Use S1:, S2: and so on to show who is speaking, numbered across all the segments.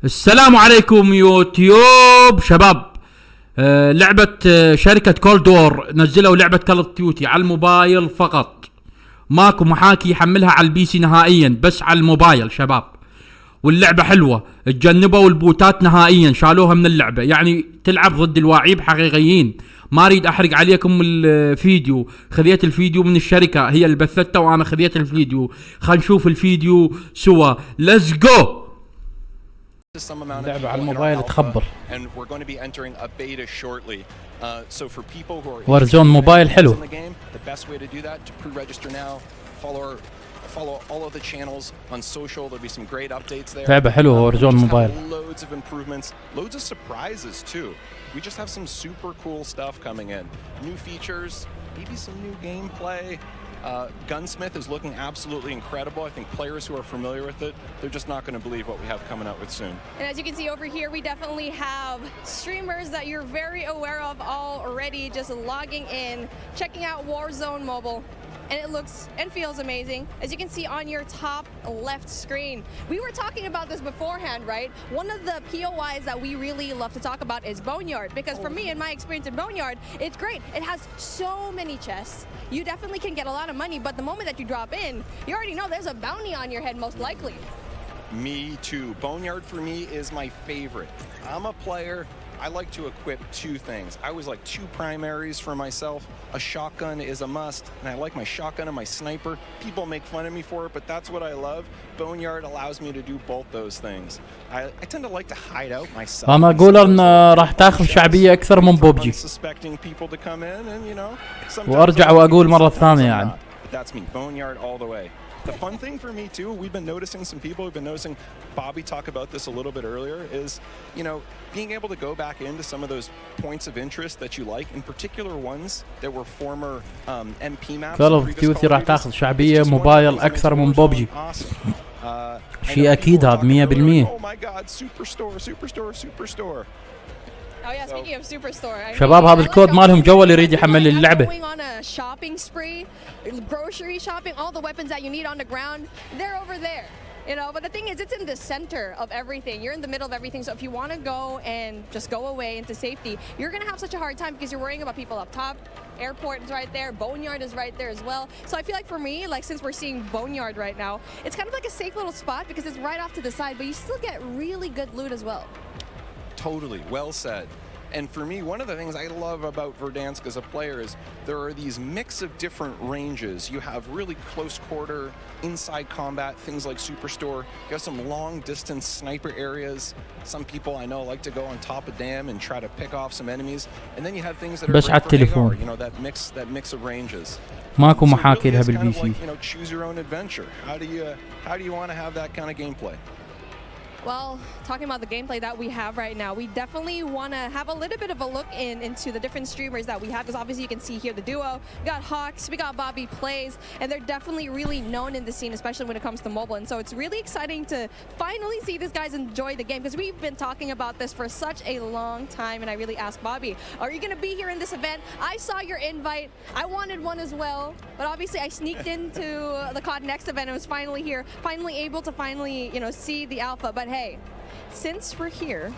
S1: السلام عليكم يوتيوب شباب. لعبة شركة كولدور نزلوا لعبة كول اوف ديوتي على الموبايل فقط، ماكو محاكي يحملها على البي سي نهائيا، بس على الموبايل شباب. واللعبة حلوة، تجنبوا البوتات نهائيا، شالوها من اللعبة، يعني تلعب ضد الواعيب حقيقيين. ما اريد احرق عليكم الفيديو، خذيت الفيديو من الشركة هي اللي بثته وانا خذيت الفيديو. خلينا نشوف الفيديو سوا، ليتس جو.
S2: لعبة على الموبايل تخبر. ورزون موبايل حلو.
S3: Follow all of the channels on social. There'll be some great updates there.
S2: لعبة حلوة ورزون موبايل.
S3: Loads of improvements, loads of surprises too. We just have some super cool stuff coming in. New features, maybe some new gameplay. Gunsmith is looking absolutely incredible. I think players who are familiar with it, they're just not going to believe what we have coming out with soon.
S4: And as you can see over here, we definitely have streamers that you're very aware of already, just logging in, checking out Warzone Mobile. And it looks and feels amazing, as you can see on your top left screen. We were talking about this beforehand, right? One of the POIs that we really love to talk about is Boneyard, because for me, in my experience in Boneyard, it's great. It has so many chests. You definitely can get a lot of money, but the moment that you drop in, you already know there's a bounty on your head, most likely.
S3: Me too. Boneyard for me is my favorite. I'm a player. I like to equip two things. I always like two primaries for myself. A shotgun is a must, and I like my shotgun and my sniper. People make fun of me for it, but that's what I love. Boneyard allows me to do both those things. I tend to like to hide out myself.
S2: أنا أقول إن راح تأخذ شعبية أكثر من بوبجي. وأرجع وأقول مرة ثانية يعني.
S3: That's me. Boneyard all the way. The fun thing for me too, we've been noticing some people, we've been noticing Bobby talk about this a little bit earlier, is, you know, being able to go back into some of those points of interest that you like, in particular ones that were former MP maps.
S2: Call of Duty راح تاخذ شعبية موبايل أكثر من بوبجي. شيء أكيد هذا 100%.
S3: Oh my God, Superstore.
S4: Oh yeah, speaking of Superstore,
S2: شباب هذا الكود مالهم جوال يريد يحمل اللعبة.
S4: Going on a shopping spree, grocery shopping, all the weapons that you need on the ground, they're over there. You know, but the thing is, it's in the center of everything. You're in the middle of everything. So if you want to go and just go away into safety, you're going to have such a hard time because you're worrying about people up top. Airport is right there. Boneyard is right there as well. So I feel like for me, like since we're seeing Boneyard right now, it's kind of like a safe little spot because it's right off to the side, but you still get really good loot as well.
S3: Totally, well said. And for me, one of the things I love about Verdansk as a player is there are these mix of different ranges. You have really close quarter, inside combat, things like Superstore. You have some long distance sniper areas. Some people I know like to go on top of dam and try to pick off some enemies. And then you have things that are great for AR, you know, that mix of ranges.
S2: ماكو محاكي لها بالبي سي.
S3: You know, choose your own adventure. How do you want to have that kind of gameplay?
S4: Well, talking about the gameplay that we have right now, we definitely want to have a little bit of a look into the different streamers that we have, because obviously you can see here the duo. We got Hawks, we got Bobby Plays, and they're definitely really known in the scene, especially when it comes to mobile. And so it's really exciting to finally see these guys enjoy the game, because we've been talking about this for such a long time. And I really asked Bobby, are you going to be here in this event? I saw your invite. I wanted one as well, but obviously I sneaked into the COD Next event and was finally here, finally able to you know, see the alpha. But hey, since we're here,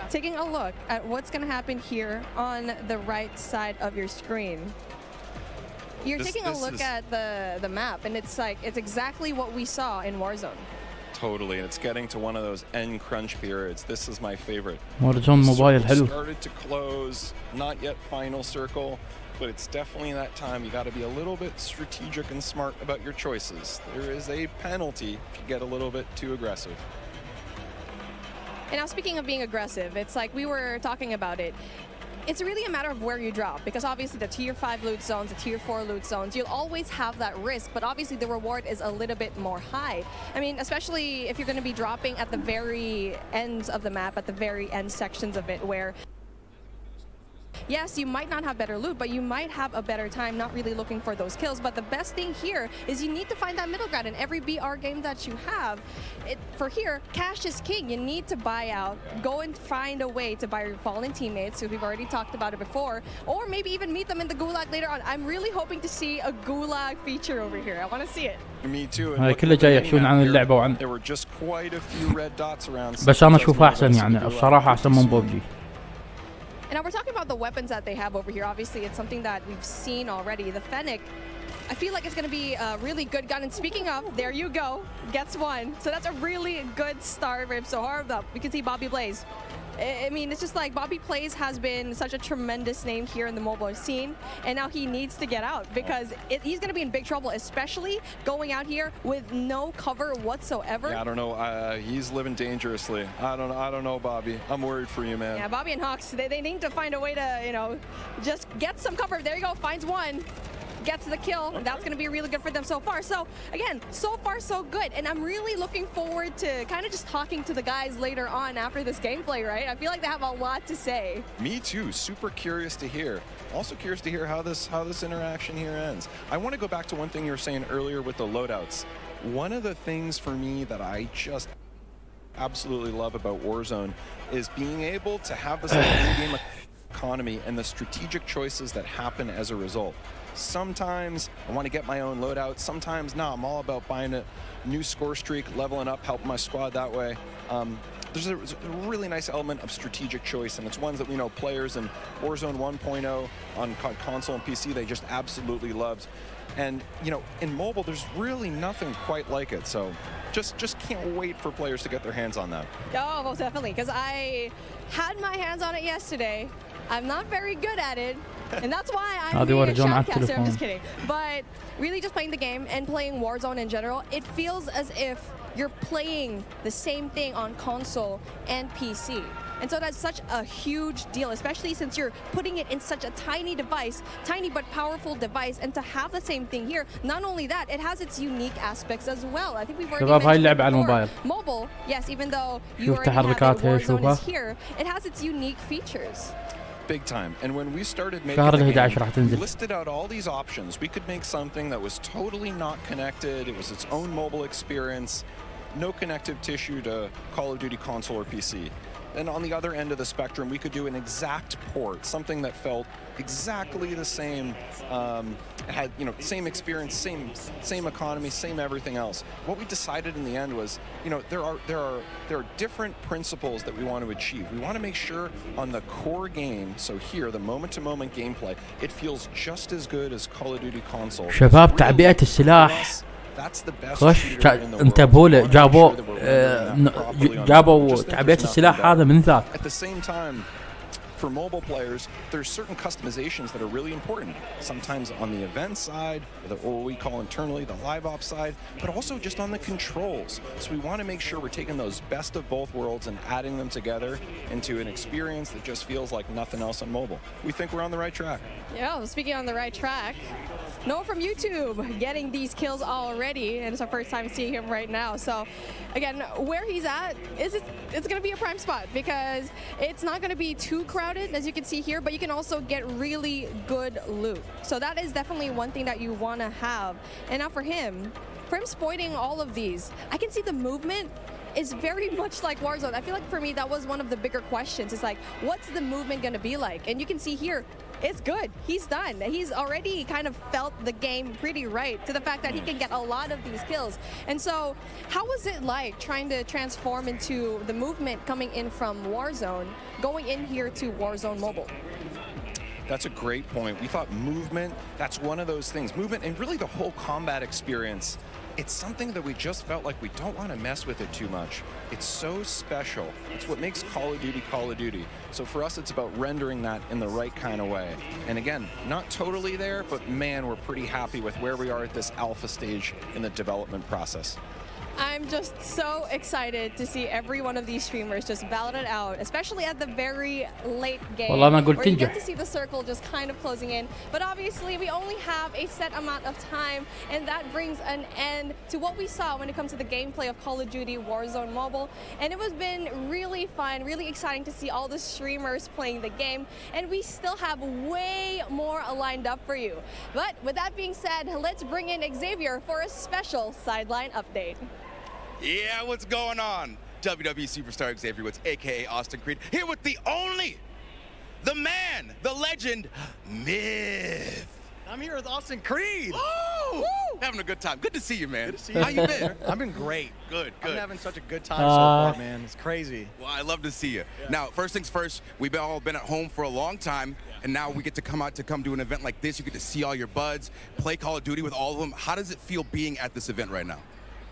S4: taking a look at what's going to happen here on the right side of your screen. You're taking a look at the map, and it's like, it's exactly what we saw in Warzone.
S3: Totally, and it's getting to one of those end crunch periods. This is my favorite.
S2: Warzone Mobile حلو.
S3: Started to close, not yet final circle, but it's definitely that time. You got to be a little bit strategic and smart about your choices. There is a penalty if you get a little bit too aggressive.
S4: And now, speaking of being aggressive, it's like we were talking about it. It's really a matter of where you drop, because obviously the tier 5 loot zones, the tier 4 loot zones, you'll always have that risk, but obviously the reward is a little bit more high. I mean, especially if you're going to be dropping at the very ends of the map, at the very end sections of it, where yes, you might not have better loot, but you might have a better time not really looking for those kills. But the best thing here is you need to find that middle ground in every BR game that you have. For here, cash is king. You need to buy out, go and find a way to buy your fallen teammates, because we've already talked about it before, or maybe even meet them in the gulag later on. I'm really hoping to see a gulag feature over here. I want to see it.
S3: Me too.
S2: هاي كله جاي يحكون عن اللعبة وعن
S3: There were just quite a few red dots around.
S2: بس أنا أشوفها أحسن يعني الصراحة أحسن من بوبجي.
S4: And now we're talking about the weapons that they have over here. Obviously, it's something that we've seen already. The Fennec, I feel like it's going to be a really good gun. And speaking of, there you go, gets one. So that's a really good start for him. So hard up. We can see Bobby Blaze. I mean, it's just like Bobby Plays has been such a tremendous name here in the mobile scene, and now he needs to get out because he's going to be in big trouble, especially going out here with no cover whatsoever.
S3: Yeah, I don't know. He's living dangerously. I don't know, Bobby. I'm worried for you, man.
S4: Yeah, Bobby and Hawks, they need to find a way to, you know, just get some cover. There you go, finds one. Gets the kill, and that's going to be really good for them so far. So again, so far so good, and I'm really looking forward to kind of just talking to the guys later on after this gameplay, right? I feel like they have a lot to say.
S3: Me too. Super curious to hear. Also curious to hear how this interaction here ends. I want to go back to one thing you were saying earlier with the loadouts. One of the things for me that I just absolutely love about Warzone is being able to have this in-game economy and the strategic choices that happen as a result. Sometimes I want to get my own loadout. Sometimes, nah, I'm all about buying a new score streak, leveling up, helping my squad that way. There's a really nice element of strategic choice, and it's ones that we know players in Warzone 1.0 on console and PC, they just absolutely loved. And, you know, in mobile, there's really nothing quite like it. So just can't wait for players to get their hands on that.
S4: Oh, most definitely, because I had my hands on it yesterday. I'm not very good at it, and that's why I'm being a shoutcaster. I'm just kidding. But really just playing the game and playing Warzone in general, it feels as if you're playing the same thing on console and PC. And so that's such a huge deal, especially since you're putting it in such a tiny device, tiny but powerful device, and to have the same thing here. Not only that, it has its unique aspects as well. I think we've already mentioned before. Mobile, yes, even though you already have it, Warzone is here, it has its unique features.
S3: Big time. And when we started making the game, we listed out all these options. We could make something that was totally not connected. It was its own mobile experience, no connective tissue to Call of Duty console or PC. And on the other end of the spectrum, we could do an exact port, something that felt exactly the same, had, you know, same experience, same economy, same everything else. What we decided in the end was, you know, there are different principles that we want to achieve. We want to make sure on the core game, so here, the moment-to-moment gameplay, it feels just as good as Call of Duty console.
S2: شباب تعبئة السلاح خش انتبهوا له جابوا تعبئة السلاح هذا من ذاك.
S3: At the same time, for mobile players, there's certain customizations that are really important. Sometimes on the event side, or what we call internally the live ops side, but also just on the controls. So we want to make sure we're taking those best of both worlds and adding them together into an experience that just feels like nothing else on mobile. We think we're on the right track.
S4: Yeah, well, speaking on the right track, Noah from YouTube getting these kills already, and it's our first time seeing him right now. So again, where he's at it's going to be a prime spot because it's not going to be too crowded, as you can see here, but you can also get really good loot. So that is definitely one thing that you want to have. And now for him exploiting all of these, I can see the movement is very much like Warzone. I feel like for me that was one of the bigger questions. It's like, what's the movement going to be like? And you can see here, it's good. He's done. He's already kind of felt the game pretty right to the fact that he can get a lot of these kills. And so how was it like trying to transform into the movement coming in from Warzone, going in here to Warzone Mobile?
S3: That's a great point. We thought movement, that's one of those things. Movement and really the whole combat experience, it's something that we just felt like we don't want to mess with it too much. It's so special. It's what makes Call of Duty Call of Duty. So for us, it's about rendering that in the right kind of way. And again, not totally there, but man, we're pretty happy with where we are at this alpha stage in the development process.
S4: I'm just so excited to see every one of these streamers just battle it out, especially at the very late game.
S2: والله ما قلت
S4: where you
S2: تنجح.
S4: get to see the circle just kind of closing in. But obviously, we only have a set amount of time, and that brings an end to what we saw when it comes to the gameplay of Call of Duty Warzone Mobile. And it has been really fun, really exciting to see all the streamers playing the game, and we still have way more lined up for you. But with that being said, let's bring in Xavier for a special sideline update.
S5: Yeah, what's going on? WWE superstar Xavier Woods, aka Austin Creed, here with the only, the man, the legend, Myth.
S6: I'm here with Austin Creed.
S5: Woo! Having a good time. Good to see you, man.
S6: Good to see you.
S5: How you been?
S6: I've been great.
S5: Good.
S6: I'm having such a good time so far, man. It's crazy.
S5: Well, I love to see you. Now, first things first, we've all been at home for a long time, and now we get to come do an event like this. You get to see all your buds, play Call of Duty with all of them. How does it feel being at this event right now?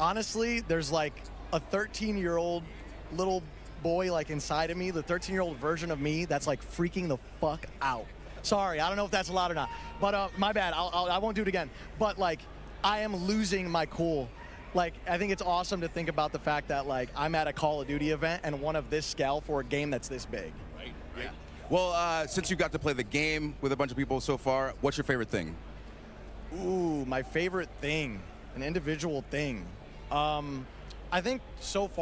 S6: Honestly, there's like a 13-year-old little boy like inside of me, the 13-year-old version of me that's like freaking the fuck out. Sorry, I don't know if that's allowed or not, but my bad. I won't do it again. But like, I am losing my cool. Like, I think it's awesome to think about the fact that like I'm at a Call of Duty event and one of this scale for a game that's this big.
S5: Right. Yeah. Well, since you got to play the game with a bunch of people so far, what's your favorite thing?
S6: Ooh, my favorite thing, an individual thing. I think so far.